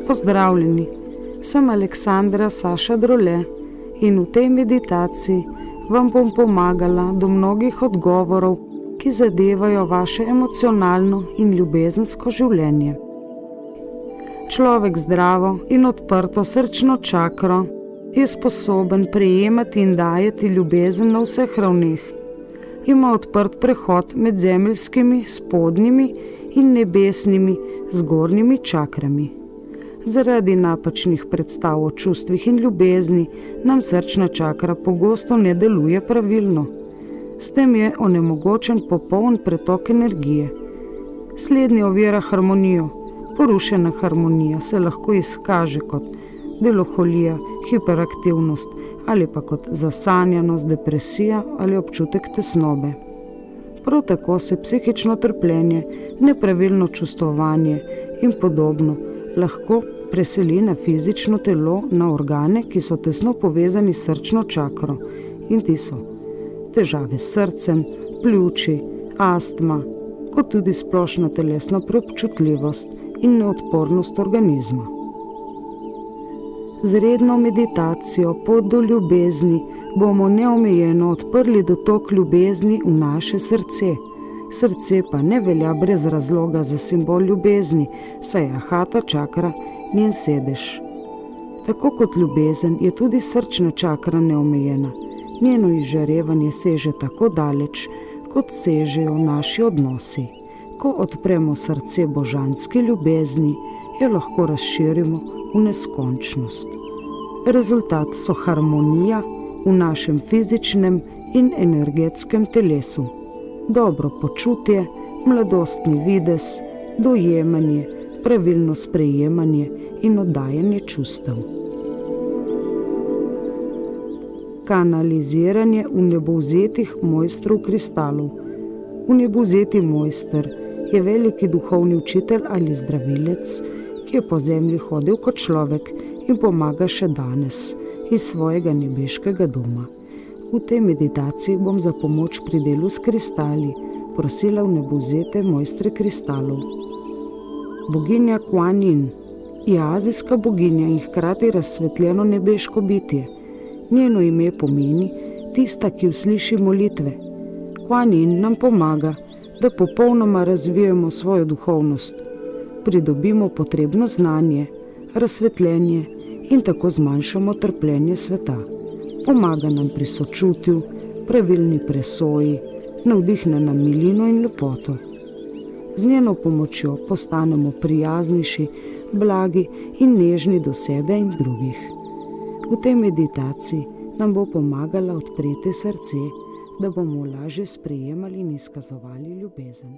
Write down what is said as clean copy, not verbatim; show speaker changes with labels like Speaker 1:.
Speaker 1: Pozdravljeni, sem Aleksandra Saša Drole in v tej meditaciji vam bom pomagala do mnogih odgovorov, ki zadevajo vaše emocionalno in ljubezensko življenje. Človek zdravo in odprto srčno čakro je sposoben prejemati in dajati ljubezen na vseh ravneh. Ima odprt prehod med zemeljskimi, spodnjimi in nebesnimi, zgornjimi čakrami. Zaradi napačnih predstav o čustvih in ljubezni nam srčna čakra pogosto ne deluje pravilno. S tem je onemogočen popoln pretok energije. Slednji ovira harmonijo. Porušena harmonija se lahko izkaže kot deloholija, hiperaktivnost ali pa kot zasanjanost, depresija ali občutek tesnobe. Prav tako se psihično trpljenje, nepravilno čustvovanje in podobno lahko preseli na fizično telo, na organe, ki so tesno povezani s srčno čakro, in ti so težave s srcem, pljuči, astma, kot tudi splošna telesna preobčutljivost in neodpornost organizma. Z redno meditacijo pot do ljubezni bomo neomejeno odprli dotok ljubezni v naše srce. Srce pa ne velja brez razloga za simbol ljubezni, saj je ahata čakra njen sedež. Tako kot ljubezen je tudi srčna čakra neomejena. Njeno izžarevanje seže tako daleč, kot sežejo naši odnosi. Ko odpremo srce božanski ljubezni, jo lahko razširimo v neskončnost. Rezultat so harmonija v našem fizičnem in energetskem telesu, dobro počutje, mladostni videz, dojemanje, pravilno sprejemanje in oddajanje čustev. Kanaliziranje v nebovzetih mojstrov kristalov. Vnebovzeti mojster je veliki duhovni učitelj ali zdravilec, ki je po zemlji hodil kot človek in pomaga še danes iz svojega nebeškega doma. V tej meditaciji bom za pomoč pri delu s kristali prosila vnebovzete mojstre kristalov. Boginja Kuan Yin je azijska boginja in hkrati razsvetljeno nebeško bitje. Njeno ime pomeni tista, ki usliši molitve. Kuan Yin nam pomaga, da popolnoma razvijemo svojo duhovnost, pridobimo potrebno znanje, razsvetljenje in tako zmanjšamo trpljenje sveta. Pomaga nam pri sočutju, pravilni presoji, navdihne nam milino in lepoto. Z njeno pomočjo postanemo prijaznejši, blagi in nežni do sebe in drugih. V tej meditaciji nam bo pomagala odpreti srce, da bomo lažje sprejemali in izkazovali ljubezen.